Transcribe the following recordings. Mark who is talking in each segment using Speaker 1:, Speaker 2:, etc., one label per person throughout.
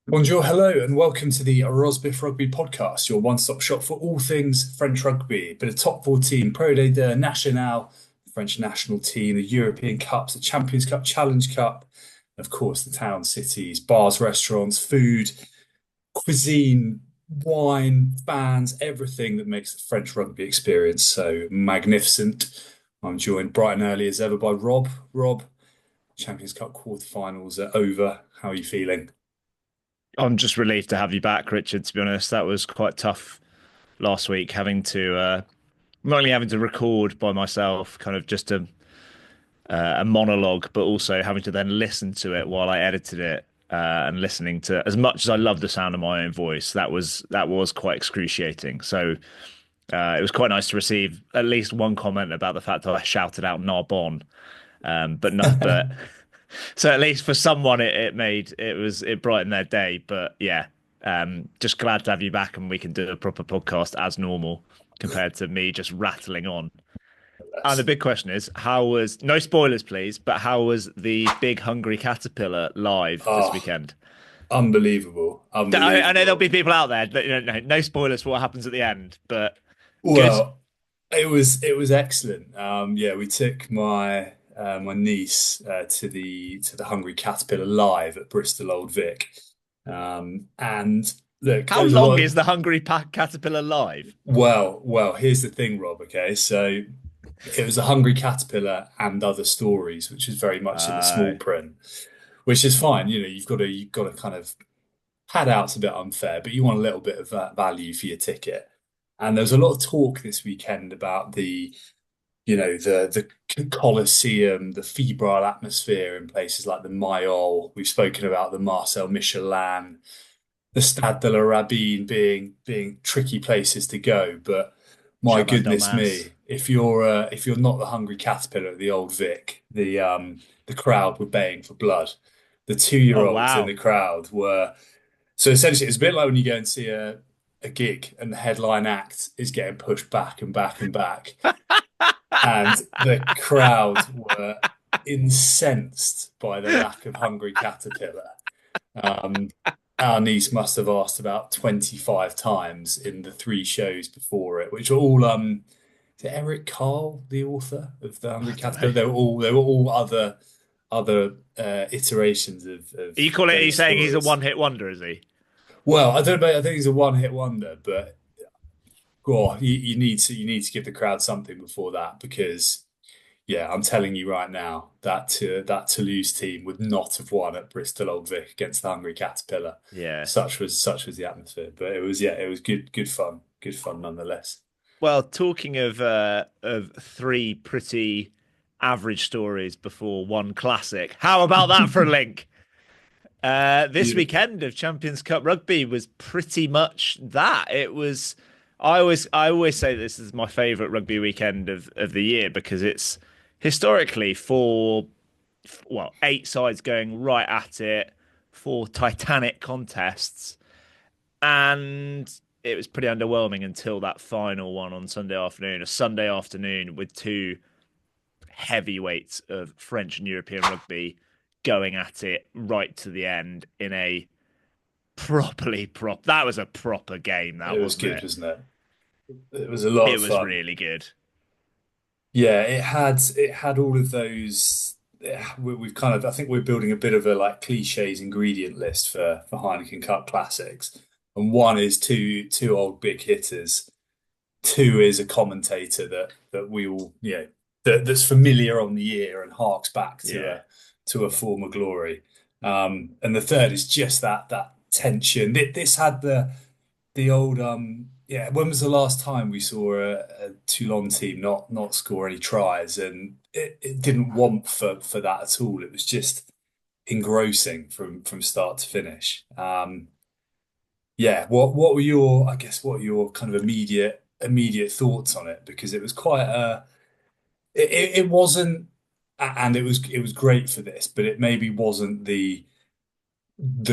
Speaker 1: Bonjour, hello, and welcome to the Rosbiff Rugby Podcast, your one-stop shop for all things French rugby. Bit of top 14, Pro de National, the French national team, the European Cups, the Champions Cup, Challenge Cup, and of course the town cities, bars, restaurants, food, cuisine, wine, fans, everything that makes the French rugby experience so magnificent. I'm joined bright and early as ever by Rob. Rob, Champions Cup quarterfinals are over. How are you feeling?
Speaker 2: I'm just relieved to have you back, Richard. To be honest, that was quite tough last week, having to not only having to record by myself, kind of just a monologue, but also having to then listen to it while I edited it and listening to as much as I love the sound of my own voice. That was quite excruciating. So it was quite nice to receive at least one comment about the fact that I shouted out Narbonne, but not but. So at least for someone, it brightened their day. But yeah, just glad to have you back and we can do a proper podcast as normal compared to me just rattling on. And the big question is, how was no spoilers, please, but how was the big hungry caterpillar live this
Speaker 1: Oh,
Speaker 2: weekend?
Speaker 1: unbelievable,
Speaker 2: I know there'll
Speaker 1: unbelievable.
Speaker 2: be people out there that no spoilers for what happens at the end, but good.
Speaker 1: Well, it was excellent. Yeah, we took my niece to the Hungry Caterpillar live at Bristol Old Vic. And look,
Speaker 2: How
Speaker 1: there's a
Speaker 2: long
Speaker 1: lot.
Speaker 2: is the hungry caterpillar live?
Speaker 1: Well, here's the thing, Rob. Okay, so it was a Hungry Caterpillar and other stories, which is very much in the small
Speaker 2: Uh,
Speaker 1: print, which is fine. You know, you've got to kind of pad out's a bit unfair, but you want a little bit of that value for your ticket. And there was a lot of talk this weekend about the Colosseum, the febrile atmosphere in places like the Mayol. We've spoken about the Marcel Michelin, the Stade de la Rabine being tricky places to go. But my
Speaker 2: Chaban
Speaker 1: goodness
Speaker 2: Delmas.
Speaker 1: me, if you're not the Hungry Caterpillar at the Old Vic, the crowd were baying for blood. The
Speaker 2: Oh
Speaker 1: two-year-olds in
Speaker 2: wow.
Speaker 1: the crowd were so essentially, it's a bit like when you go and see a gig and the headline act is getting pushed back and back and back, and the crowd were incensed by the lack of Hungry Caterpillar. Um, our niece must have asked about 25 times in the three shows before it, which are all is it Eric Carle, the author of the Hungry
Speaker 2: I don't know.
Speaker 1: Caterpillar? They were all other iterations of
Speaker 2: Are you
Speaker 1: those
Speaker 2: saying he's a
Speaker 1: stories.
Speaker 2: one-hit wonder, is he?
Speaker 1: Well, I don't know. I think he's a one-hit wonder, but you need to give the crowd something before that because yeah, I'm telling you right now that Toulouse team would not have won at Bristol Old Vic against the Hungry Caterpillar.
Speaker 2: Yeah.
Speaker 1: Such was the atmosphere, but it was good fun nonetheless.
Speaker 2: Well, talking of three pretty average stories before one classic, how about that for a link? This
Speaker 1: Beautiful.
Speaker 2: weekend of Champions Cup rugby was pretty much that. It was. I always say this is my favourite rugby weekend of the year because it's historically eight sides going right at it, four titanic contests, and it was pretty underwhelming until that final one on Sunday afternoon, a Sunday afternoon with two heavyweights of French and European rugby going at it right to the end in a that was a proper game, that
Speaker 1: It was
Speaker 2: wasn't
Speaker 1: good,
Speaker 2: it?
Speaker 1: wasn't it? It was a lot
Speaker 2: It
Speaker 1: of
Speaker 2: was
Speaker 1: fun.
Speaker 2: really good.
Speaker 1: Yeah, it had all of those. Yeah, we've kind of I think we're building a bit of a like cliches ingredient list for Heineken Cup classics, and one is two old big hitters. Two is a commentator that we all that's familiar on the ear and harks back
Speaker 2: Yeah.
Speaker 1: to a former glory. And the third is just that tension. This had the old yeah. When was the last time we saw a Toulon team not score any tries? And it didn't want for that at all. It was just engrossing from start to finish. Yeah, what were your, I guess, what were your kind of immediate thoughts on it? Because it was quite it wasn't, and it was great for this, but it maybe wasn't the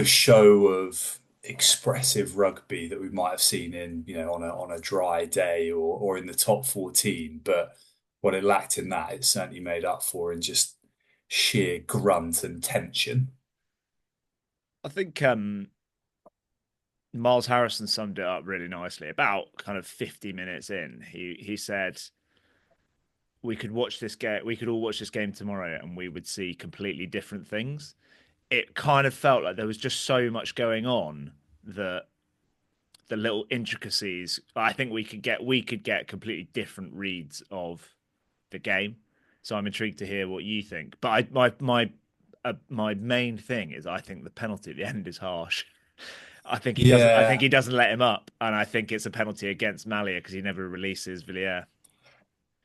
Speaker 1: show of expressive rugby that we might have seen in, on a dry day or in the top 14. But what it lacked in that, it certainly made up for in just sheer grunt and tension.
Speaker 2: I think Miles Harrison summed it up really nicely. About kind of 50 minutes in, he said we could watch this game, we could all watch this game tomorrow, and we would see completely different things. It kind of felt like there was just so much going on that the little intricacies, I think we could get completely different reads of the game. So I'm intrigued to hear what you think. But my main thing is I think the penalty at the end is harsh. I think
Speaker 1: Yeah,
Speaker 2: he doesn't let him up, and I think it's a penalty against Malia because he never releases Villiers.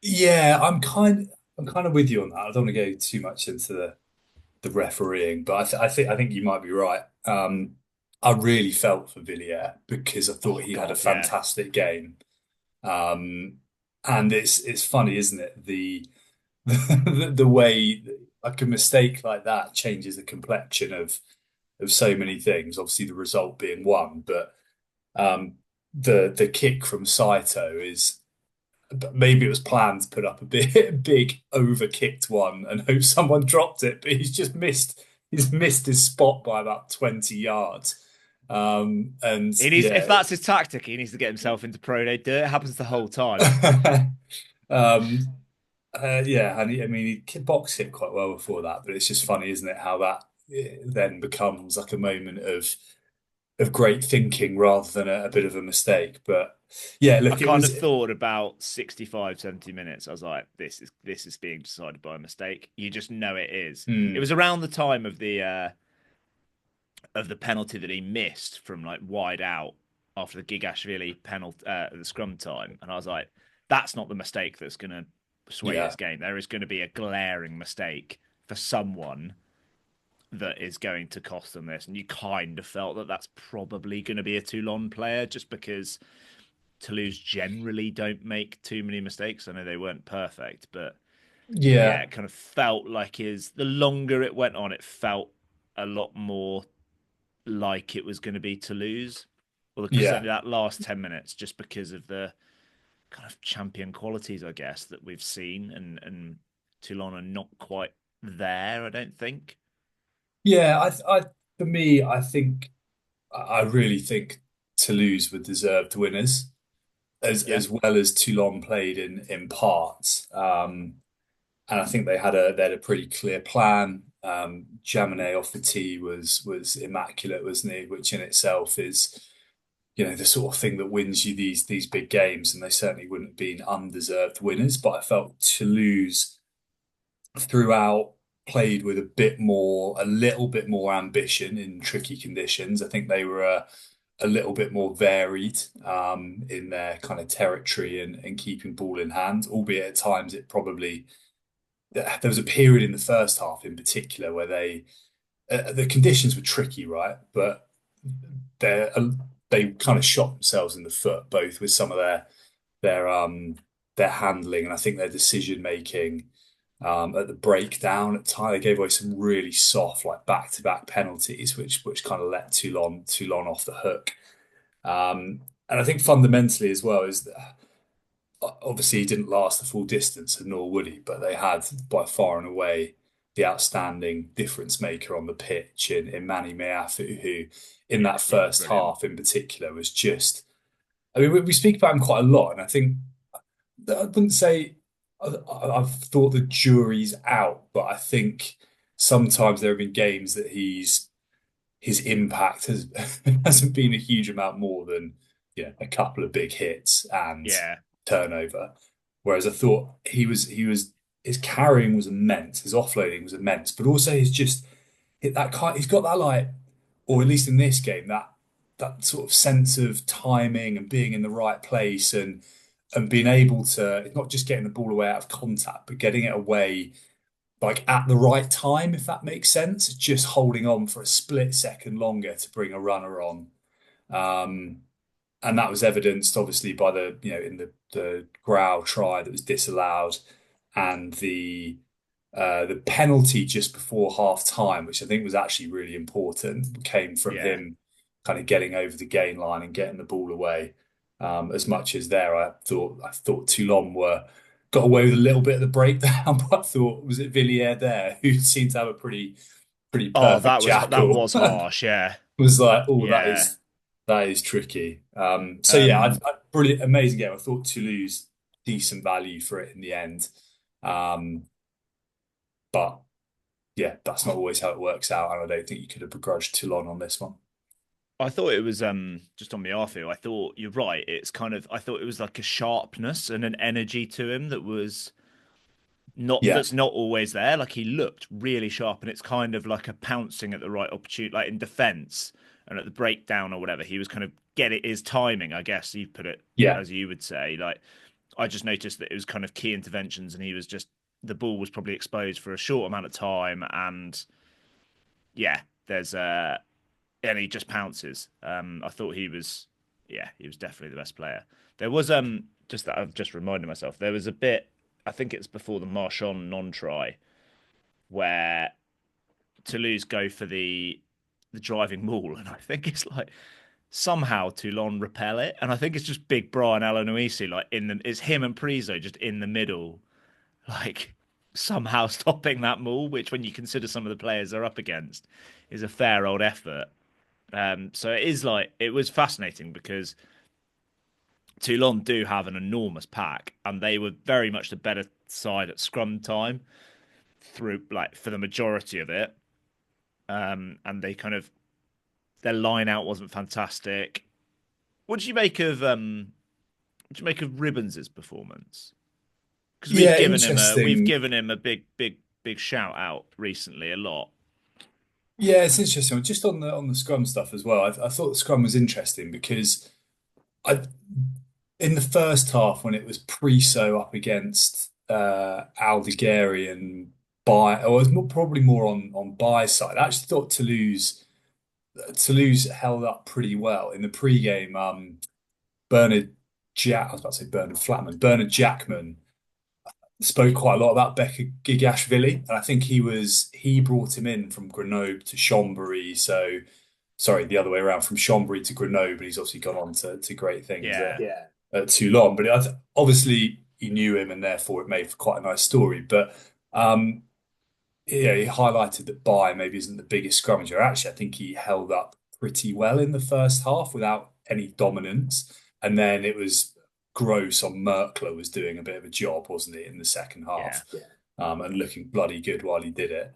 Speaker 1: yeah, I'm kind of with you on that. I don't want to go too much into the refereeing, but I think you might be right. I really felt for Villiers because I thought
Speaker 2: Oh
Speaker 1: he had a
Speaker 2: God, yeah.
Speaker 1: fantastic game. Um, and it's funny, isn't it? The way like a mistake like that changes the complexion of so many things. Obviously, the result being one, but um, the kick from Saito is maybe it was planned to put up a big over kicked one and hope someone dropped it, but he's missed his spot by about 20 yards. And
Speaker 2: He needs if
Speaker 1: yeah.
Speaker 2: that's his tactic, he needs to get himself into pro day. It happens the whole time.
Speaker 1: um, yeah, and I mean, he boxed hit quite well before that, but it's just funny, isn't it, how that then becomes like a moment of great thinking rather than a bit of a mistake. But yeah,
Speaker 2: I
Speaker 1: look, it
Speaker 2: kind
Speaker 1: was
Speaker 2: of thought about 65, 70 minutes. I was like, this is being decided by a mistake. You just know it is. It
Speaker 1: hmm,
Speaker 2: was around the time of the penalty that he missed from like wide out after the Gigashvili penalty the scrum time, and I was like, that's not the mistake that's going to sway
Speaker 1: yeah,
Speaker 2: this game. There is going to be a glaring mistake for someone that is going to cost them this, and you kind of felt that that's probably going to be a Toulon player just because Toulouse generally don't make too many mistakes. I know they weren't perfect, but yeah,
Speaker 1: yeah,
Speaker 2: it kind of felt like his the longer it went on, it felt a lot more like it was going to be Toulouse. Well,
Speaker 1: yeah.
Speaker 2: certainly that last 10 minutes, just because of the kind of champion qualities, I guess, that we've seen, and Toulon are not quite there, I don't think.
Speaker 1: Yeah, for me, I really think Toulouse were deserved winners,
Speaker 2: Yeah,
Speaker 1: as well as Toulon played in parts. And I think they had a pretty clear plan. Jaminet off the tee was immaculate, wasn't he? Which in itself is, you know, the sort of thing that wins you these big games, and they certainly wouldn't have been undeserved winners. But I felt Toulouse throughout played with a little bit more ambition in tricky conditions. I think they were a little bit more varied in their kind of territory and keeping ball in hand, albeit at times it probably there was a period in the first half in particular where the conditions were tricky, right? But they they kind of shot themselves in the foot both with some of their their handling and I think their decision making at the breakdown at time they gave away some really soft like back-to-back penalties which kind of let Toulon off the hook. And I think fundamentally as well is that obviously he didn't last the full distance, and nor would he, but they had by far and away the outstanding difference maker on the pitch in Manny Meafu, who in
Speaker 2: yeah,
Speaker 1: that
Speaker 2: he was
Speaker 1: first
Speaker 2: brilliant.
Speaker 1: half in particular was just, I mean, we speak about him quite a lot, and I think I wouldn't say I've thought the jury's out, but I think sometimes there have been games that his impact has hasn't been a huge amount more than a couple of big hits and
Speaker 2: Yeah.
Speaker 1: turnover. Whereas I thought he was his carrying was immense, his offloading was immense, but also he's just hit that kind. He's got that like, or at least in this game, that sort of sense of timing and being in the right place and being able to not just getting the ball away out of contact, but getting it away like at the right time, if that makes sense. Just holding on for a split second longer to bring a runner on. Um, and that was evidenced obviously by in the growl try that was disallowed and the penalty just before half time, which I think was actually really important, came from
Speaker 2: Yeah.
Speaker 1: him kind of getting over the gain line and getting the ball away. As much as there, I thought Toulon were got away with a little bit of the breakdown, but I thought was it Villiers there who seemed to have a pretty
Speaker 2: Oh,
Speaker 1: perfect
Speaker 2: that
Speaker 1: jackal.
Speaker 2: was harsh. Yeah.
Speaker 1: Was like, oh,
Speaker 2: Yeah.
Speaker 1: That is tricky. So yeah,
Speaker 2: Um,
Speaker 1: brilliant, amazing game. I thought Toulouse decent value for it in the end, um, but yeah, that's not always how it works out, and I don't think you could have begrudged Toulon on this one.
Speaker 2: I thought it was just on Miafu. I thought you're right. It's kind of I thought it was like a sharpness and an energy to him that was
Speaker 1: Yeah,
Speaker 2: not always there. Like he looked really sharp, and it's kind of like a pouncing at the right opportunity, like in defense and at the breakdown or whatever. He was kind of get it his timing, I guess you put it
Speaker 1: yeah,
Speaker 2: as you would say. Like I just noticed that it was kind of key interventions, and he was just the ball was probably exposed for a short amount of time, and yeah, there's and he just pounces. I thought he was, yeah, he was definitely the best player. There was just that I've just reminded myself. There was a bit, I think it's before the Marchand non-try, where Toulouse go for the driving maul, and I think it's like somehow Toulon repel it, and I think it's just Big Brian Alanoisi like in the it's him and Priso just in the middle, like somehow stopping that maul, which when you consider some of the players they're up against, is a fair old effort. So it is like it was fascinating because Toulon do have an enormous pack, and they were very much the better side at scrum time through like for the majority of it. And they kind of their line out wasn't fantastic. What did you make of what did you make of Ribbons's performance? Because
Speaker 1: yeah.
Speaker 2: we've
Speaker 1: Interesting.
Speaker 2: given him a big shout out recently a lot.
Speaker 1: Yeah, it's interesting. Just on the Scrum stuff as well. I thought the Scrum was interesting because I in the first half when it was Priso up against Aldegheri by, or it was probably more on by side. I actually thought Toulouse held up pretty well in the pre-game. Bernard I was about to say Bernard Flatman. Bernard Jackman spoke quite a lot about Becca Gigashvili, and I think he brought him in from Grenoble to Chambéry. So sorry, the other way around from Chambéry to Grenoble, but he's obviously gone on to great things
Speaker 2: Yeah,
Speaker 1: at Toulon. But obviously he knew him, and therefore it made for quite a nice story. But yeah, he highlighted that Bai maybe isn't the biggest scrummager. Actually, I think he held up pretty well in the first half without any dominance. And then it was Gross on Merkler was doing a bit of a job, wasn't he, in the second
Speaker 2: yeah.
Speaker 1: half, and looking bloody good while he did it.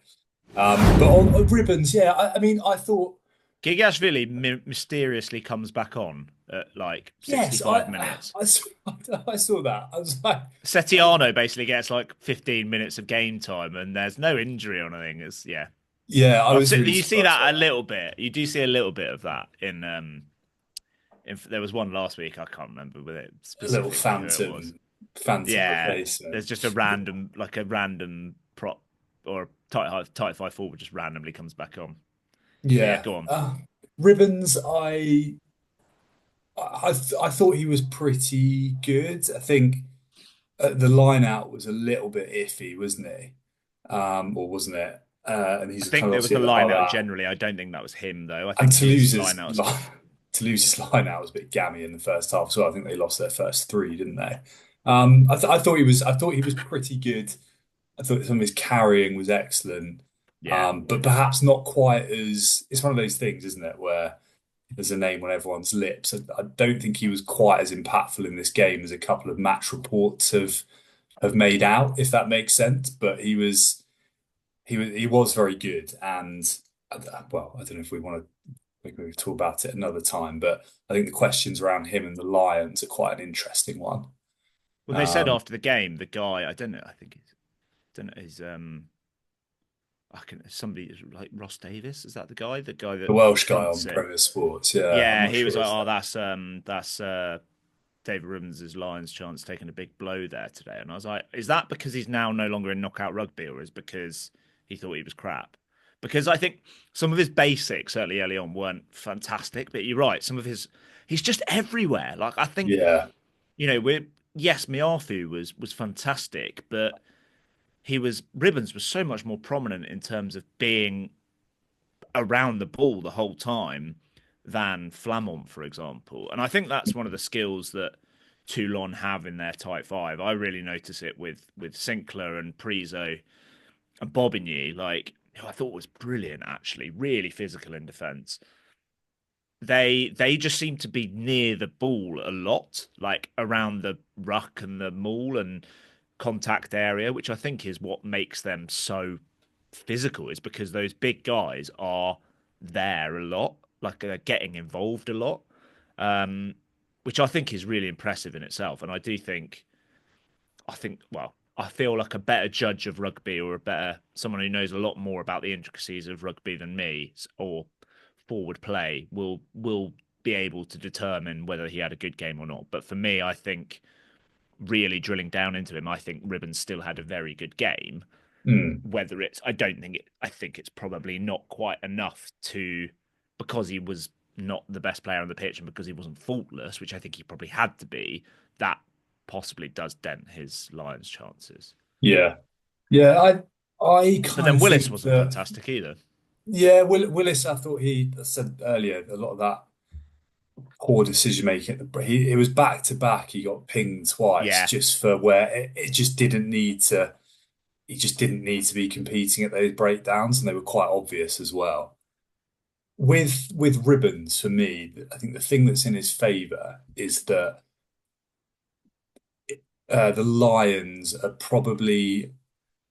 Speaker 1: But on Ribbons, yeah, I mean, I thought,
Speaker 2: Gigashvili mysteriously comes back on at like
Speaker 1: yes,
Speaker 2: 65 minutes.
Speaker 1: I saw that. I was like,
Speaker 2: Setiano basically gets like 15 minutes of game time, and there's no injury or anything. It's yeah.
Speaker 1: yeah, I was really
Speaker 2: You see
Speaker 1: surprised by
Speaker 2: that a
Speaker 1: that.
Speaker 2: little bit. You do see a little bit of that in there was one last week. I can't remember with it
Speaker 1: A little
Speaker 2: specifically who it was.
Speaker 1: phantom
Speaker 2: Yeah,
Speaker 1: replacement.
Speaker 2: there's just a random like a random prop or tight five forward just randomly comes back on. But yeah,
Speaker 1: Yeah,
Speaker 2: go on.
Speaker 1: Ribbons, I thought he was pretty good. I think the line out was a little bit iffy, wasn't he? Or wasn't it? And
Speaker 2: I
Speaker 1: he's
Speaker 2: think
Speaker 1: kind of
Speaker 2: there was
Speaker 1: obviously
Speaker 2: the
Speaker 1: at the heart
Speaker 2: line
Speaker 1: of
Speaker 2: out
Speaker 1: that.
Speaker 2: generally. I don't think that was him though. I
Speaker 1: And
Speaker 2: think his line out was
Speaker 1: Toulouse's line out was a bit gammy in the first half, so I think they lost their first three, didn't they? I thought he was pretty good. I thought some of his carrying was excellent,
Speaker 2: yeah.
Speaker 1: but perhaps not quite as. It's one of those things, isn't it, where there's a name on everyone's lips. I don't think he was quite as impactful in this game as a couple of match reports have made out, if that makes sense. But he was very good, and well, I don't know if we want to maybe talk about it another time, but I think the questions around him and the Lions are quite an interesting one.
Speaker 2: Well, they said
Speaker 1: Um,
Speaker 2: after the game, the guy I don't know. I think he's don't know his I can somebody like Ross Davis. Is that the guy? The guy
Speaker 1: the
Speaker 2: that
Speaker 1: Welsh guy on
Speaker 2: fronts it.
Speaker 1: Premier Sports, yeah, I'm
Speaker 2: Yeah,
Speaker 1: not
Speaker 2: he was
Speaker 1: sure
Speaker 2: like,
Speaker 1: it's
Speaker 2: oh,
Speaker 1: that.
Speaker 2: that's David Ribbons' Lions chance taking a big blow there today. And I was like, is that because he's now no longer in knockout rugby, or is because he thought he was crap? Because I think some of his basics certainly early on weren't fantastic, but you're right, some of his he's just everywhere. Like I think,
Speaker 1: Yeah,
Speaker 2: we're yes, Miafu was fantastic, but he was Ribbons was so much more prominent in terms of being around the ball the whole time than Flamont, for example. And I think that's one of the skills that Toulon have in their tight five. I really notice it with Sinclair and Priso and Bobigny, like who I thought was brilliant actually, really physical in defence. they just seem to be near the ball a lot, like around the ruck and the maul and contact area, which I think is what makes them so physical, is because those big guys are there a lot, like getting involved a lot, um, which I think is really impressive in itself. And well, I feel like a better judge of rugby, or a better someone who knows a lot more about the intricacies of rugby than me, or forward play, will be able to determine whether he had a good game or not. But for me, I think really drilling down into him, I think Ribbons still had a very good game.
Speaker 1: Mm.
Speaker 2: Whether it's, I don't think it, I think it's probably not quite enough to, because he was not the best player on the pitch and because he wasn't faultless, which I think he probably had to be, that possibly does dent his Lions chances.
Speaker 1: Yeah, yeah. I
Speaker 2: But
Speaker 1: kind
Speaker 2: then
Speaker 1: of
Speaker 2: Willis
Speaker 1: think
Speaker 2: wasn't
Speaker 1: that
Speaker 2: fantastic either.
Speaker 1: yeah, Willis. I thought I said earlier a lot of that poor decision making. It was back to back. He got pinged twice
Speaker 2: Yeah,
Speaker 1: just for where it just didn't need to. He just didn't need to be competing at those breakdowns, and they were quite obvious as well. With Ribbons, for me, I think the thing that's in his favour is that the Lions are probably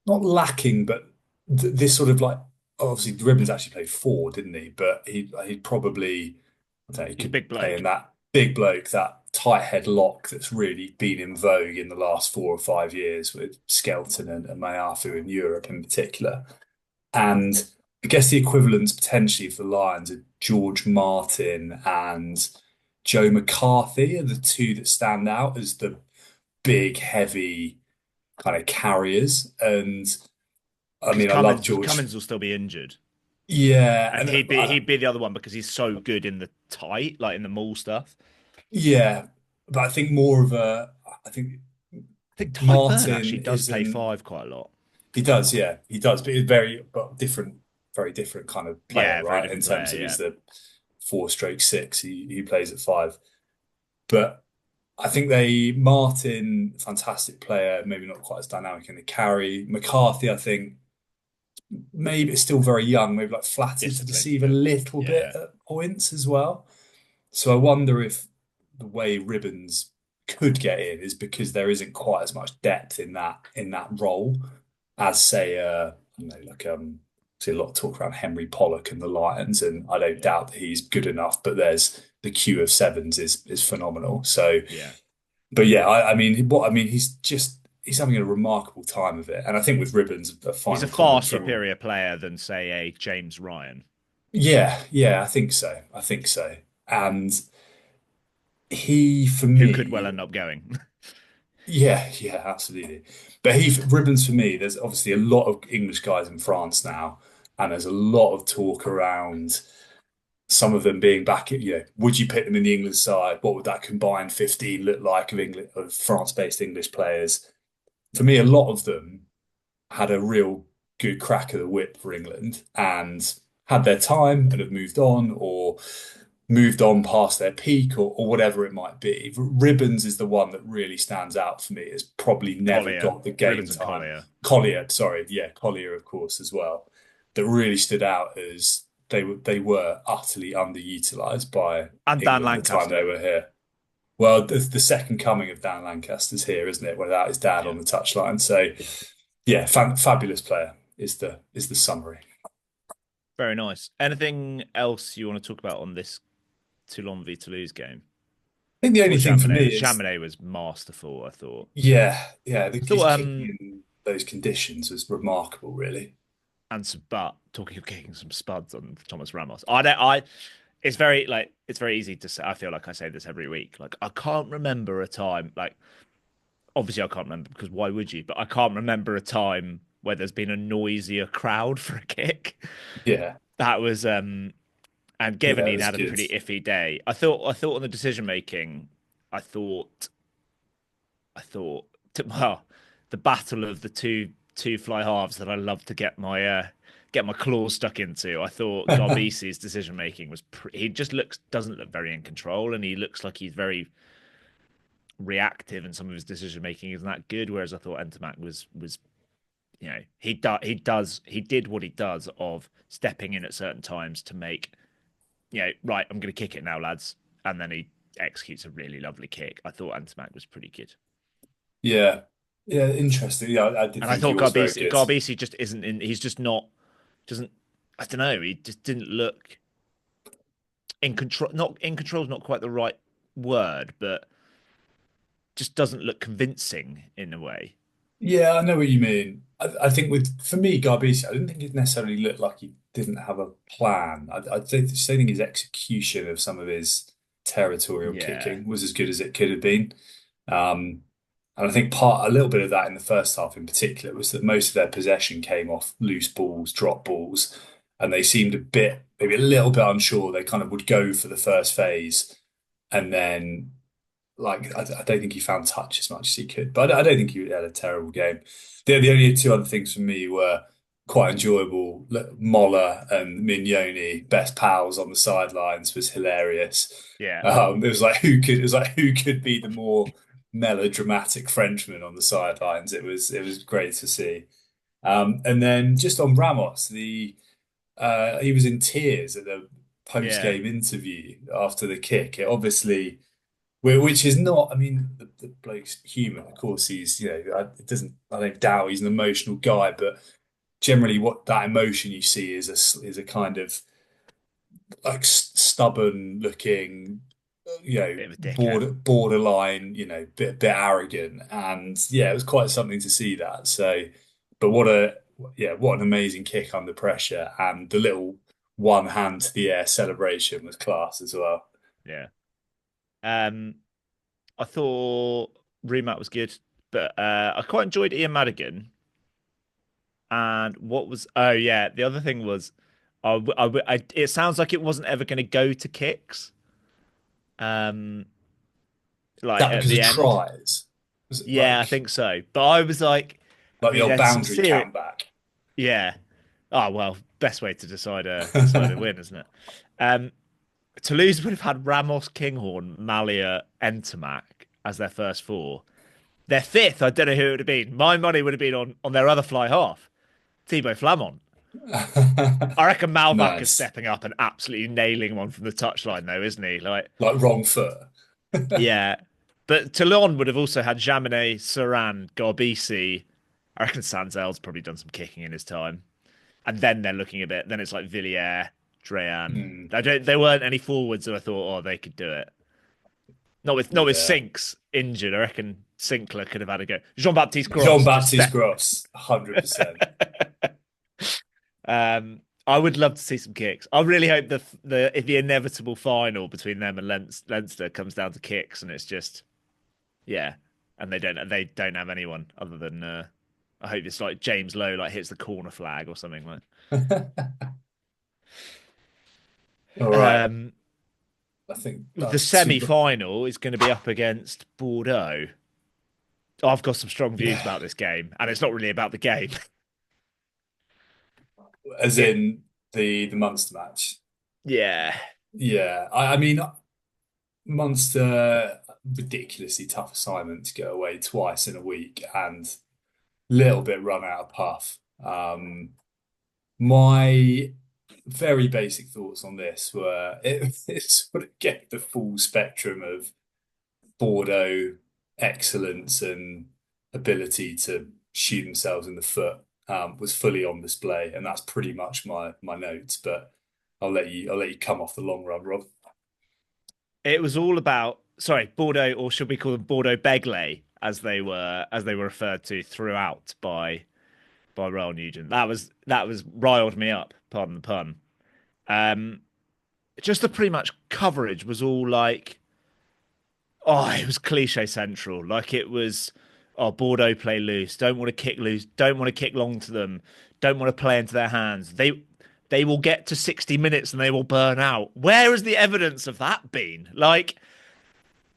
Speaker 1: not lacking, but th this sort of like obviously Ribbons actually played four, didn't he? But he'd probably I don't know, he
Speaker 2: he's a
Speaker 1: could
Speaker 2: big
Speaker 1: play
Speaker 2: bloke.
Speaker 1: in that big bloke, that tight head lock that's really been in vogue in the last 4 or 5 years with Skelton and Mayafu in Europe in particular. And I guess the equivalents potentially for the Lions are George Martin and Joe McCarthy are the two that stand out as the big, heavy kind of carriers. And I
Speaker 2: Because
Speaker 1: mean, I love George.
Speaker 2: Cummins will still be injured,
Speaker 1: Yeah,
Speaker 2: and
Speaker 1: and
Speaker 2: he'd be the other one because he's so good in the tight, like in the maul stuff.
Speaker 1: yeah, but I think more of a. I think
Speaker 2: I think Tyburn
Speaker 1: Martin
Speaker 2: actually does play
Speaker 1: isn't.
Speaker 2: five quite a lot.
Speaker 1: He does, yeah, he does, but he's but different, very different kind of player,
Speaker 2: Yeah, very
Speaker 1: right? In
Speaker 2: different
Speaker 1: terms
Speaker 2: player.
Speaker 1: of
Speaker 2: Yeah,
Speaker 1: he's the 4/6. He plays at five, but I think Martin, fantastic player, maybe not quite as dynamic in the carry. McCarthy, I think maybe it's still very young, maybe like flattered to
Speaker 2: disciplined a
Speaker 1: deceive a
Speaker 2: bit.
Speaker 1: little bit
Speaker 2: Yeah,
Speaker 1: at points as well. So I wonder if the way Ribbons could get in is because there isn't quite as much depth in that role as say you know like see a lot of talk around Henry Pollock and the Lions, and I don't
Speaker 2: yeah,
Speaker 1: doubt that he's good enough, but there's the queue of sevens is phenomenal. So
Speaker 2: yeah.
Speaker 1: but yeah, I mean he's having a remarkable time of it. And I think with Ribbons, a
Speaker 2: He's a
Speaker 1: final
Speaker 2: far
Speaker 1: comment from
Speaker 2: superior player than, say, a James Ryan,
Speaker 1: yeah, yeah, I think so. I think so. And he, for
Speaker 2: who could well
Speaker 1: me,
Speaker 2: end up going.
Speaker 1: yeah, yeah, absolutely. But Ribbons for me, there's obviously a lot of English guys in France now, and there's a lot of talk around some of them being back at, would you pick them in the England side? What would that combined 15 look like of England of France-based English players? For me, a lot of them had a real good crack of the whip for England and had their time and have moved on or moved on past their peak or whatever it might be. Ribbons is the one that really stands out for me. It's probably never
Speaker 2: Collier,
Speaker 1: got the game
Speaker 2: Ribbons and
Speaker 1: time.
Speaker 2: Collier.
Speaker 1: Collier, sorry, yeah, Collier, of course, as well. That really stood out as they were utterly underutilized by
Speaker 2: And Dan
Speaker 1: England the time they
Speaker 2: Lancaster.
Speaker 1: were here. Well, the second coming of Dan Lancaster's here, isn't it? Without his dad
Speaker 2: Yeah,
Speaker 1: on the touchline. So yeah, fabulous player is the summary.
Speaker 2: very nice. Anything else you want to talk about on this Toulon v Toulouse game?
Speaker 1: I think the
Speaker 2: Or
Speaker 1: only thing for
Speaker 2: Chamonix?
Speaker 1: me is
Speaker 2: Chamonix was masterful, I thought.
Speaker 1: yeah,
Speaker 2: I
Speaker 1: his
Speaker 2: thought
Speaker 1: kicking in those conditions was remarkable, really.
Speaker 2: but talking of kicking some spuds on Thomas Ramos. It's very easy to say. I feel like I say this every week. Like I can't remember a time, like obviously I can't remember because why would you? But I can't remember a time where there's been a noisier crowd for a kick.
Speaker 1: Yeah,
Speaker 2: That was and given
Speaker 1: yeah, it
Speaker 2: he'd
Speaker 1: was
Speaker 2: had a
Speaker 1: good.
Speaker 2: pretty iffy day, I thought on the decision making, I thought I thought well, the battle of the two fly halves that I love to get my claws stuck into. I thought Garbisi's decision making he just doesn't look very in control, and he looks like he's very reactive, and some of his decision making isn't that good. Whereas I thought Entomac was he did what he does of stepping in at certain times to make right, I'm going to kick it now, lads. And then he executes a really lovely kick. I thought Ntamack was pretty good.
Speaker 1: Yeah. Yeah, interesting. Yeah, I did
Speaker 2: And I
Speaker 1: think he
Speaker 2: thought
Speaker 1: was very good.
Speaker 2: Garbisi just isn't in, he's just not, doesn't, I don't know, he just didn't look in control. Not in control is not quite the right word, but just doesn't look convincing in a way.
Speaker 1: Yeah, I know what you mean. I think for me, Garbisi, I didn't think it necessarily looked like he didn't have a plan. Just think his execution of some of his territorial
Speaker 2: Yeah.
Speaker 1: kicking was as good as it could have been. Um, and I think a little bit of that in the first half in particular was that most of their possession came off loose balls, drop balls, and they seemed maybe a little bit unsure. They kind of would go for the first phase and then like I don't think he found touch as much as he could, but I don't think he had a terrible game. The only two other things for me were quite enjoyable. Moller and Mignoni, best pals on the sidelines, was hilarious.
Speaker 2: Yeah.
Speaker 1: It was like who could be the more melodramatic Frenchman on the sidelines. It was great to see. And then just on Ramos, he was in tears at the
Speaker 2: Yeah.
Speaker 1: post-game interview after the kick. It obviously which is not, I mean, the bloke's human. Of course, I don't doubt he's an emotional guy, but generally, what that emotion you see is a kind of like stubborn looking,
Speaker 2: Bit of a dickhead.
Speaker 1: borderline, bit arrogant, and yeah, it was quite something to see that. So, but what an amazing kick under pressure, and the little one hand to the air celebration was class as well.
Speaker 2: Yeah. Um, I thought Remat was good, but I quite enjoyed Ian Madigan. And oh yeah, the other thing was, it sounds like it wasn't ever going to go to kicks. Um, like
Speaker 1: That
Speaker 2: at
Speaker 1: because
Speaker 2: the
Speaker 1: of
Speaker 2: end.
Speaker 1: tries. Was it
Speaker 2: Yeah, I think so. But I was like,
Speaker 1: like the old
Speaker 2: there's some
Speaker 1: boundary
Speaker 2: serious.
Speaker 1: count back?
Speaker 2: Yeah. Oh well, best way to decide a win, isn't it? Um, Toulouse would have had Ramos, Kinghorn, Malia, Ntamack as their first four. Their fifth, I don't know who it would have been. My money would have been on their other fly half, Thibaut Flamand. I reckon Malvac is
Speaker 1: Nice.
Speaker 2: stepping up and absolutely nailing one from the touchline, though, isn't he? Like,
Speaker 1: Like wrong foot.
Speaker 2: yeah. But Toulon would have also had Jaminet, Saran, Garbisi. I reckon Sanzel's probably done some kicking in his time. And then they're looking a bit. Then it's like Villiers, Dreyan.
Speaker 1: Mm,
Speaker 2: There weren't any forwards that I thought, they could do it. Not with
Speaker 1: yeah.
Speaker 2: Sinks injured. I reckon Sinclair could have had a go. Jean-Baptiste Gross just
Speaker 1: Jean-Baptiste
Speaker 2: step.
Speaker 1: Gross, 100%.
Speaker 2: I would love to see some kicks. I really hope if the inevitable final between them and Leinster comes down to kicks, and it's just and they don't have anyone other than I hope it's like James Lowe like hits the corner flag or something like.
Speaker 1: All right.
Speaker 2: Um,
Speaker 1: I think
Speaker 2: the
Speaker 1: that's two.
Speaker 2: semi-final is going to be up against Bordeaux. I've got some strong views
Speaker 1: Yeah.
Speaker 2: about this game, and it's not really about the game.
Speaker 1: As
Speaker 2: It,
Speaker 1: in the Munster match.
Speaker 2: yeah,
Speaker 1: Yeah. I mean, Munster, ridiculously tough assignment to go away twice in a week and little bit run out of puff. My very basic thoughts on this were it sort of get the full spectrum of Bordeaux excellence and ability to shoot themselves in the foot was fully on display, and that's pretty much my notes. But I'll let you come off the long run, Rob.
Speaker 2: it was all about Bordeaux, or should we call them Bordeaux Begley, as they were referred to throughout by Royal Nugent. That was riled me up. Pardon the pun. Um, just the pretty much coverage was all like, it was cliche central. Like it was, Bordeaux play loose. Don't want to kick loose. Don't want to kick long to them. Don't want to play into their hands. They will get to 60 minutes and they will burn out. Where has the evidence of that been? Like,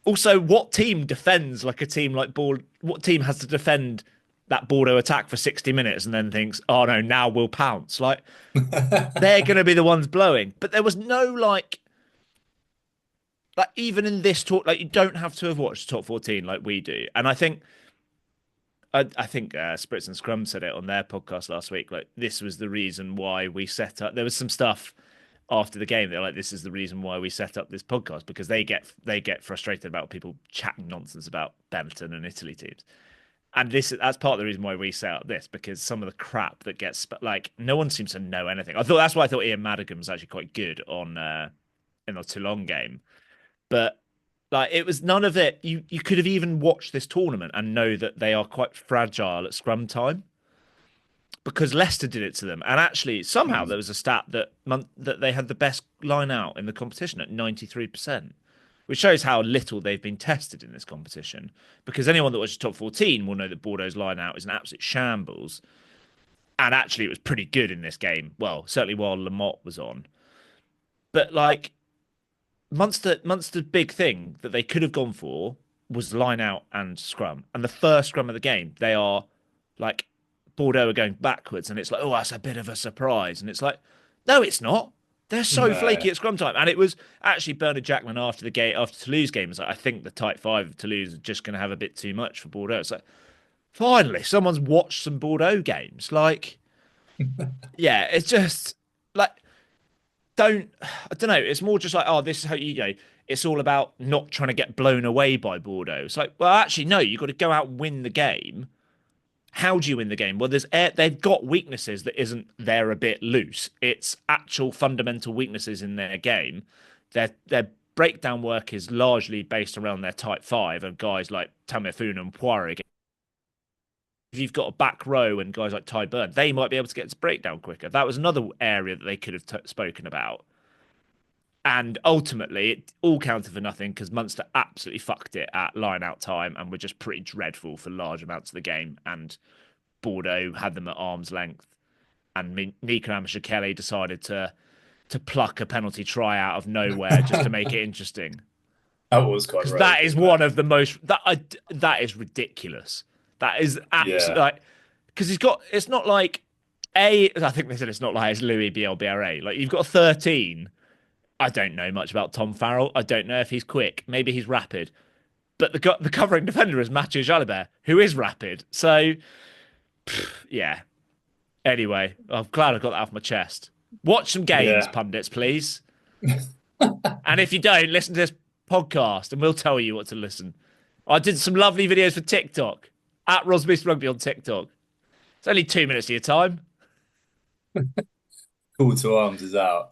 Speaker 2: also, what team defends like a team like Bordeaux? What team has to defend that Bordeaux attack for 60 minutes and then thinks, oh no, now we'll pounce? Like, they're going to be the ones blowing. But there was no like even in this talk, like you don't have to have watched top 14 like we do. And I think Spritz and Scrum said it on their podcast last week. Like this was the reason why we set up. There was some stuff after the game. They're like, "This is the reason why we set up this podcast," because they get frustrated about people chatting nonsense about Benetton and Italy teams. And that's part of the reason why we set up this, because some of the crap that gets like no one seems to know anything. That's why I thought Ian Madigan was actually quite good on in the Toulon game, but like it was none of it. You could have even watched this tournament and know that they are quite fragile at scrum time, because Leicester did it to them. And actually, somehow there was a stat that they had the best line out in the competition at 93%, which shows how little they've been tested in this competition. Because anyone that watches top 14 will know that Bordeaux's line out is an absolute shambles. And actually, it was pretty good in this game. Well, certainly while Lamotte was on. But like Munster's big thing that they could have gone for was line out and scrum. And the first scrum of the game, they are like Bordeaux are going backwards, and it's like, oh, that's a bit of a surprise. And it's like, no, it's not. They're so flaky at scrum time. And it was actually Bernard Jackman after Toulouse game was like, I think the tight five of Toulouse are just going to have a bit too much for Bordeaux. It's like, finally, someone's watched some Bordeaux games. Like, yeah, it's just like, I don't know. It's more just like, oh, this is how it's all about not trying to get blown away by Bordeaux. It's like, well, actually, no, you've got to go out and win the game. How do you win the game? Well, they've got weaknesses that isn't they're a bit loose. It's actual fundamental weaknesses in their game. Their breakdown work is largely based around their tight five and guys like Tameifuna and Poiré. If you've got a back row and guys like Ty Burn, they might be able to get to breakdown quicker. That was another area that they could have spoken about. And ultimately, it all counted for nothing because Munster absolutely fucked it at line-out time and were just pretty dreadful for large amounts of the game. And Bordeaux had them at arm's length. And Nico Amashakele decided to pluck a penalty try out of nowhere just to make it interesting.
Speaker 1: That was quite right.
Speaker 2: That is one of the most... That is ridiculous. That is absolutely... like, because it's not like... I think they said it's not like it's Louis Bielbiaré. Like, you've got 13... I don't know much about Tom Farrell. I don't know if he's quick. Maybe he's rapid. But the covering defender is Mathieu Jalibert, who is rapid. So, yeah. Anyway, I'm glad I got that off my chest. Watch some games, pundits, please. And if you don't, listen to this podcast and we'll tell you what to listen. I did some lovely videos for TikTok. At Rosbeast Rugby on TikTok. It's only 2 minutes of your time.
Speaker 1: Call to arms is out.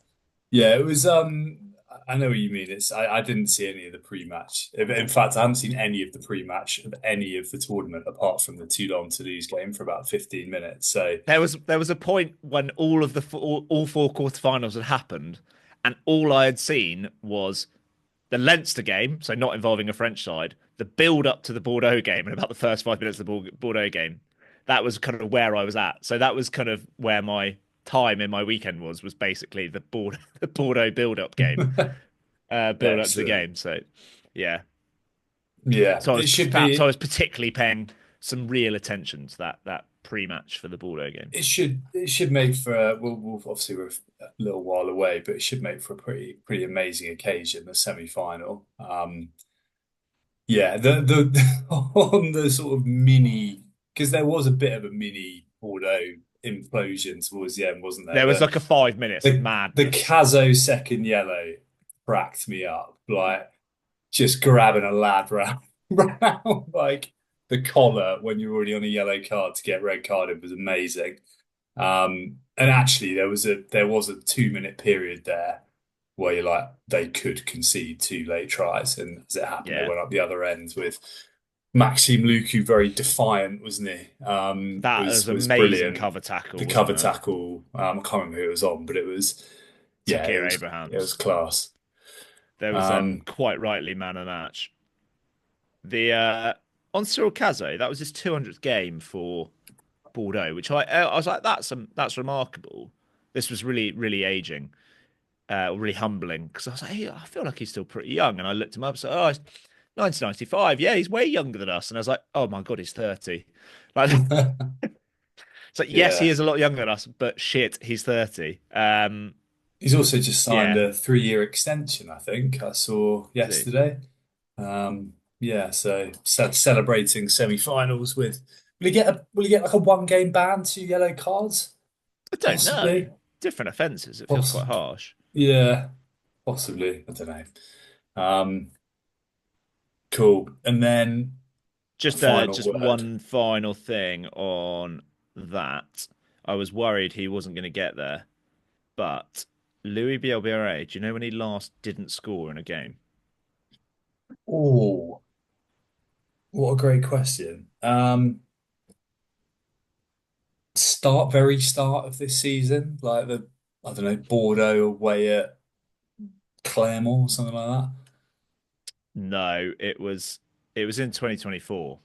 Speaker 1: Yeah, it was. I know what you mean. I didn't see any of the pre-match. In fact, I haven't seen any of the pre-match of any of the tournament apart from the Toulon Toulouse game for about 15 minutes. So
Speaker 2: there was a point when all four quarterfinals had happened, and all I had seen was the Leinster game, so not involving a French side, the build up to the Bordeaux game, and about the first 5 minutes of the Bordeaux game. That was kind of where I was at. So that was kind of where my time in my weekend was basically the Bordeaux build-up game, build-up to the game. So, yeah. So I was particularly paying some real attention to that pre-match for the Bordeaux game.
Speaker 1: It should make for we'll obviously we're a little while away, but it should make for a pretty amazing occasion, the semi-final. The on the sort of mini, because there was a bit of a mini Bordeaux implosion towards the end, wasn't there?
Speaker 2: There was like a 5 minutes of madness.
Speaker 1: The Cazo second yellow cracked me up, like just grabbing a lad round like the collar when you're already on a yellow card to get red carded was amazing. And actually there was a 2-minute period there where you're like, they could concede 2 late tries, and as it happened, they went up the other end with Maxime Lucu, very defiant, wasn't he?
Speaker 2: That was amazing brilliant. Cover tackle.
Speaker 1: The cover tackle. I can't remember who it was on, but it was
Speaker 2: Abrahams.
Speaker 1: It was class.
Speaker 2: There was quite rightly man of the match. The on Cyril Cazo, that was his 200th game for Bordeaux, which I was like, that's remarkable. This was really, really aging, really humbling, because I was like, hey, I feel like he's still pretty young, and I looked him up, so 1995, yeah, he's way younger than us. And I was like, oh my God, he's 30. Like, it's like, yes, he is a lot younger than us, but shit, he's 30.
Speaker 1: He's also just signed a 3-year extension, I think I saw yesterday. So celebrating semi-finals with, will he get like a 1-game ban, 2 yellow cards?
Speaker 2: I don't know. Different offences. It feels quite harsh.
Speaker 1: Yeah, possibly. I don't know. Um, cool. And then a final
Speaker 2: Just
Speaker 1: word.
Speaker 2: one final thing on that. I was worried he wasn't going to get there, but Louis Bielbiarré, do you know when he last didn't score in a game?
Speaker 1: Oh, what a great question. Very start of this season, like I don't know, Bordeaux away at Clermont or something like that.
Speaker 2: No, it was in 2024,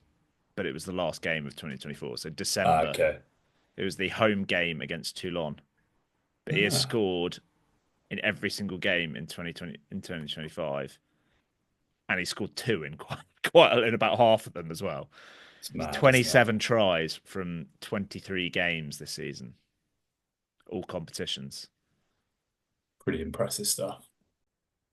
Speaker 2: but it was the last game of 2024, so
Speaker 1: Ah,
Speaker 2: December.
Speaker 1: okay.
Speaker 2: It was the home game against Toulon, but he has
Speaker 1: Ah,
Speaker 2: scored in every single game in 2020 in 2025, and he scored two in in about half of them as well.
Speaker 1: it's
Speaker 2: He's
Speaker 1: mad, isn't it?
Speaker 2: 27 tries from 23 games this season, all competitions.
Speaker 1: Pretty impressive stuff.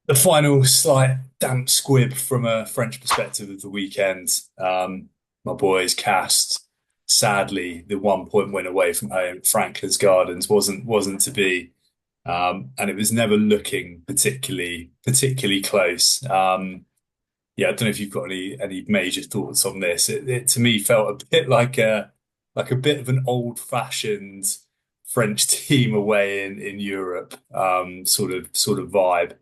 Speaker 1: The final slight damp squib from a French perspective of the weekend. My boys Castres, sadly, the 1 point win away from home at Franklin's Gardens wasn't to be. And it was never looking particularly close. Yeah, I don't know if you've got any major thoughts on this. It to me felt a bit like a bit of an old-fashioned French team away in Europe, sort of vibe.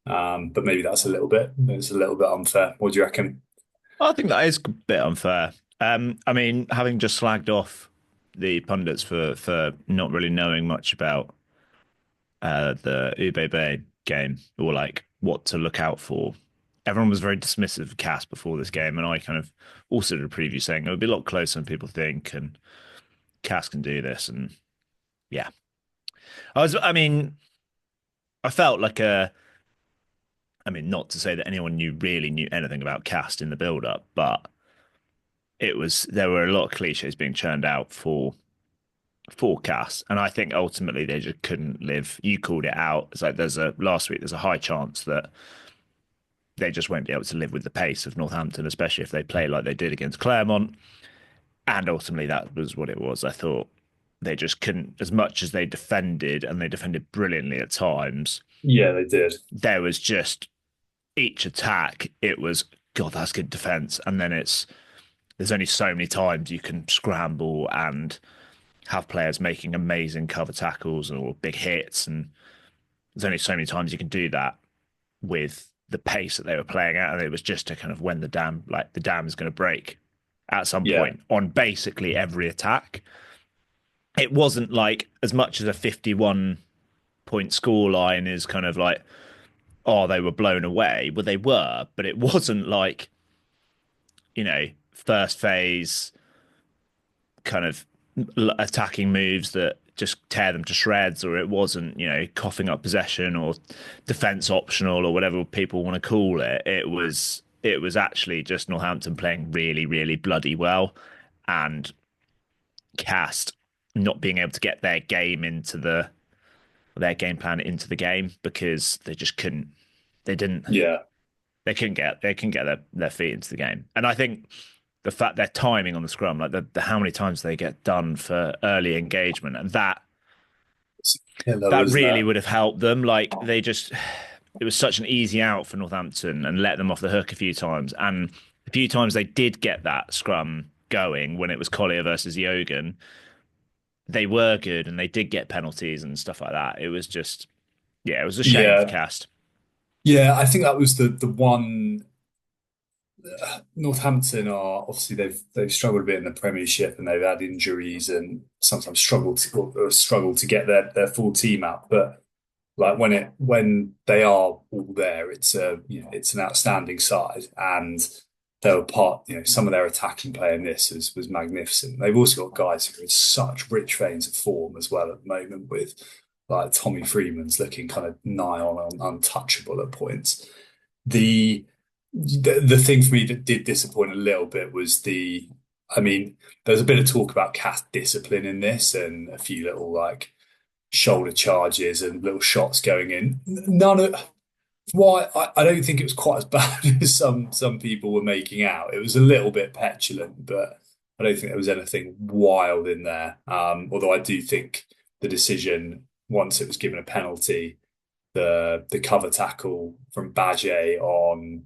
Speaker 1: But maybe that's a little bit unfair. What do you reckon?
Speaker 2: I think that is a bit unfair. I mean, having just slagged off the pundits for not really knowing much about the Ube game or like what to look out for. Everyone was very dismissive of Cass before this game, and I kind of also did a preview saying it would be a lot closer than people think, and Cass can do this. And yeah, I mean, I felt like I mean, not to say that anyone really knew anything about Cast in the build up, but there were a lot of cliches being churned out for Cast, and I think ultimately they just couldn't live. You called it out. It's like last week. There's a high chance that they just won't be able to live with the pace of Northampton, especially if they play like they did against Claremont. And ultimately, that was what it was. I thought they just couldn't, as much as they defended, and they defended brilliantly at times.
Speaker 1: Yeah, they did.
Speaker 2: There was just each attack. It was God, that's good defense, and then there's only so many times you can scramble and have players making amazing cover tackles or big hits, and there's only so many times you can do that with the pace that they were playing at, and it was just to kind of when the dam is going to break at some
Speaker 1: Yeah,
Speaker 2: point on basically every attack. It wasn't like as much as a 51-point score line is kind of like, oh, they were blown away. Well, they were, but it wasn't like, first phase kind of attacking moves that just tear them to shreds, or it wasn't, coughing up possession or defense optional or whatever people want to call it. It was actually just Northampton playing really, really bloody well, and Cast not being able to get their game plan into the game because they just couldn't. They didn't.
Speaker 1: yeah,
Speaker 2: They couldn't get their feet into the game, and I think the fact their timing on the scrum, like the how many times they get done for early engagement, and
Speaker 1: it's a killer,
Speaker 2: that
Speaker 1: wasn't
Speaker 2: really
Speaker 1: it?
Speaker 2: would have helped them. Like it was such an easy out for Northampton and let them off the hook a few times. And a few times they did get that scrum going when it was Collier versus Yogan, they were good and they did get penalties and stuff like that. It was just, yeah, it was a shame for
Speaker 1: Yeah,
Speaker 2: Cast.
Speaker 1: yeah. I think that was the one. Northampton are obviously they've struggled a bit in the Premiership and they've had injuries and sometimes struggled to get their full team out. But like when they are all there, it's an outstanding side and they were some of their attacking play in this was magnificent. They've also got guys who are in such rich veins of form as well at the moment with like Tommy Freeman's looking kind of nigh on untouchable at points. The the thing for me that did disappoint a little bit was I mean, there's a bit of talk about cast discipline in this and a few little like shoulder charges and little shots going in. None of why I don't think it was quite as bad as some people were making out. It was a little bit petulant, but I don't think there was anything wild in there. Although I do think the decision, once it was given a penalty, the cover tackle from Badger on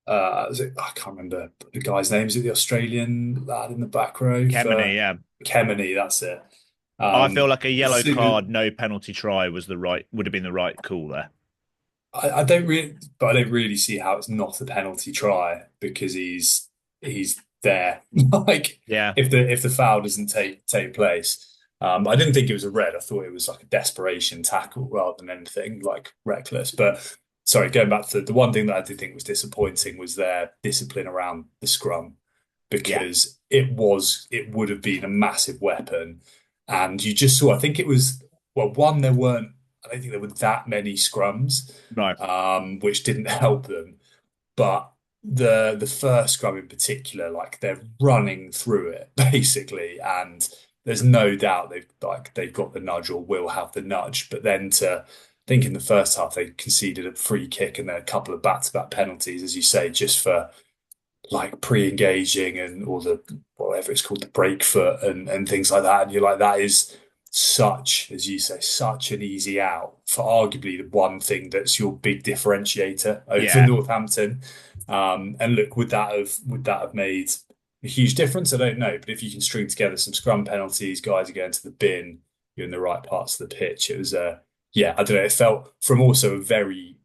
Speaker 1: I can't remember the guy's name. Is it the Australian lad in the back row for
Speaker 2: Kemeny, yeah.
Speaker 1: Kemeny? That's it.
Speaker 2: I feel like a
Speaker 1: As
Speaker 2: yellow
Speaker 1: soon as
Speaker 2: card, no penalty try would have been the right call there.
Speaker 1: I don't really, but I don't really see how it's not a penalty try because he's there. Like
Speaker 2: Yeah,
Speaker 1: if the foul doesn't take place, I didn't think it was a red. I thought it was like a desperation tackle rather than anything like reckless. But sorry, going back to the one thing that I did think was disappointing was their discipline around the scrum
Speaker 2: yeah,
Speaker 1: because it would have been a massive weapon, and you just saw. I think it was well, one there weren't. I don't think there were that many scrums,
Speaker 2: no,
Speaker 1: which didn't help them. But the first scrum in particular, like they're running through it basically, and there's no doubt they've got the nudge or will have the nudge. But then to think in the first half they conceded a free kick and then a couple of back-to-back penalties, as you say, just for like pre-engaging and or the whatever it's called, the break foot and things like that. And you're like, that is such, as you say, such an easy out for arguably the one thing that's your big differentiator over
Speaker 2: yeah,
Speaker 1: Northampton. And look, would that have made a huge difference? I don't know, but if you can string together some scrum penalties, guys are going to the bin, you're in the right parts of the pitch. It was yeah, I don't know. It felt from also a very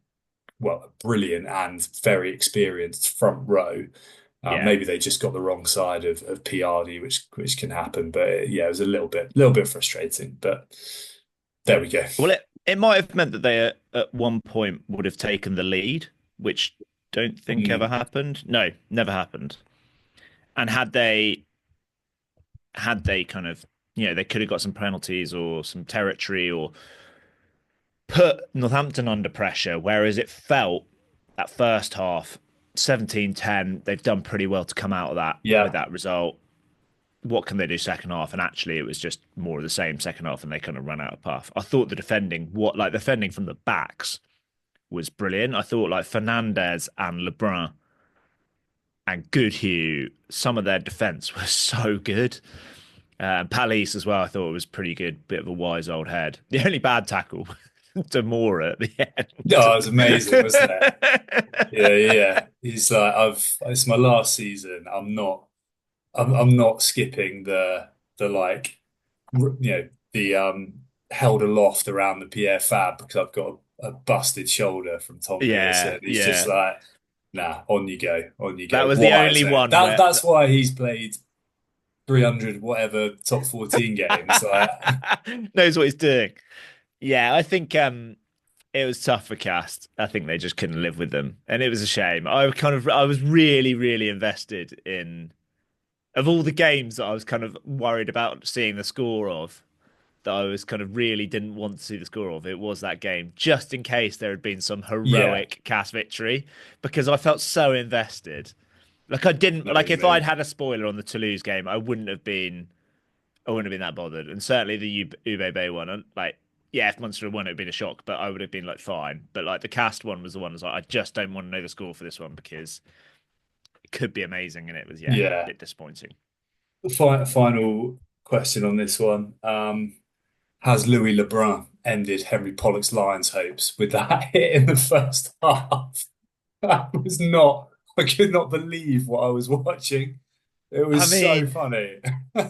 Speaker 1: brilliant and very experienced front row.
Speaker 2: yeah.
Speaker 1: Maybe they just got the wrong side of PRD, which can happen. But yeah, it was a little bit frustrating. But there we go.
Speaker 2: Well, it might have meant that they at one point would have taken the lead, which don't think ever
Speaker 1: Mm,
Speaker 2: happened. No, never happened. And had they kind of, they could have got some penalties or some territory or put Northampton under pressure, whereas it felt that first half 17-10, they've done pretty well to come out of that with
Speaker 1: yeah,
Speaker 2: that result. What can they do second half? And actually, it was just more of the same second half, and they kind of run out of path. I thought the defending from the backs was brilliant. I thought like Fernandez and Lebrun and Goodhue, some of their defense was so good. Palace as well, I thought it was pretty good. Bit of a wise old head. The only bad tackle to Moore at the
Speaker 1: oh, it was amazing, wasn't it?
Speaker 2: end.
Speaker 1: Yeah, yeah. He's like, it's my last season. I'm not skipping the like, the held aloft around the Pierre Fab because I've got a busted shoulder from Tom
Speaker 2: Yeah,
Speaker 1: Pearson. He's just
Speaker 2: yeah.
Speaker 1: like, nah, on you go, on you
Speaker 2: That
Speaker 1: go.
Speaker 2: was the
Speaker 1: Why,
Speaker 2: only
Speaker 1: isn't it?
Speaker 2: one where
Speaker 1: That's why he's played 300 whatever top 14 games. Like,
Speaker 2: knows what he's doing. Yeah, I think it was tough for Cast. I think they just couldn't live with them, and it was a shame. I was really, really invested in of all the games that I was kind of worried about seeing the score of. That I was kind of really didn't want to see the score of. It was that game, just in case there had been some
Speaker 1: yeah,
Speaker 2: heroic Cast victory, because I felt so invested. Like I didn't
Speaker 1: no,
Speaker 2: like if I'd
Speaker 1: me.
Speaker 2: had a spoiler on the Toulouse game, I wouldn't have been that bothered. And certainly the Ube Bay one, like, yeah, if Munster had won, it would have been a shock, but I would have been like, fine. But like the Cast one was the one I was like, I just don't want to know the score for this one because it could be amazing. And it was, yeah, a
Speaker 1: Yeah.
Speaker 2: bit disappointing.
Speaker 1: Final question on this one. Has Louis Lebrun ended Henry Pollock's Lions' hopes with that hit in the first half? That was not, I could not believe what I was watching. It
Speaker 2: I
Speaker 1: was so
Speaker 2: mean,
Speaker 1: funny.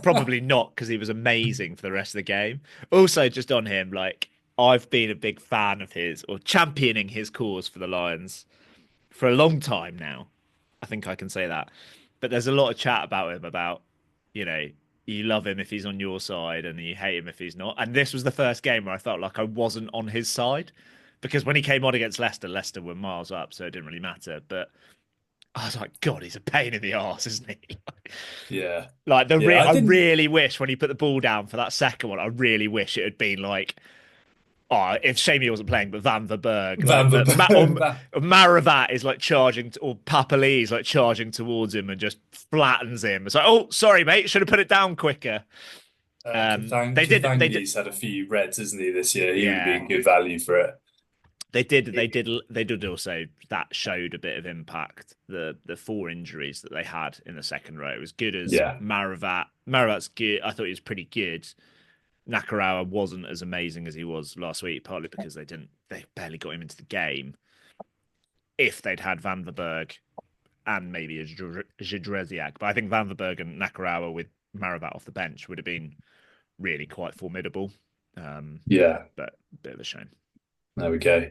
Speaker 2: probably not because he was amazing for the rest of the game. Also, just on him, like, I've been a big fan of his or championing his cause for the Lions for a long time now. I think I can say that. But there's a lot of chat about him about, you know, you love him if he's on your side and you hate him if he's not. And this was the first game where I felt like I wasn't on his side because when he came on against Leicester, Leicester were miles up, so it didn't really matter. But I was like, God, he's a pain in the arse, isn't he?
Speaker 1: Yeah.
Speaker 2: Like
Speaker 1: Yeah. I
Speaker 2: I
Speaker 1: didn't,
Speaker 2: really wish when he put the ball down for that second one, I really wish it had been like if Shamey wasn't playing, but Van der Berg,
Speaker 1: Van,
Speaker 2: like,
Speaker 1: Van,
Speaker 2: or Maravat is like charging, or Papali is like charging towards him and just flattens him. It's like, oh, sorry, mate, should have put it down quicker. They did,
Speaker 1: Kathangi's had a few reds, hasn't he, this year? He would have
Speaker 2: yeah,
Speaker 1: been good value for it.
Speaker 2: they did also that showed a bit of impact. The four injuries that they had in the second row, as good as
Speaker 1: Yeah.
Speaker 2: Maravat's good. I thought he was pretty good. Nakarawa wasn't as amazing as he was last week, partly because they they barely got him into the game. If they'd had Van der Berg and maybe a Jadreziak, but I think Van der Berg and Nakarawa with Marabat off the bench would have been really quite formidable.
Speaker 1: Yeah,
Speaker 2: But a bit of a shame.
Speaker 1: there we go.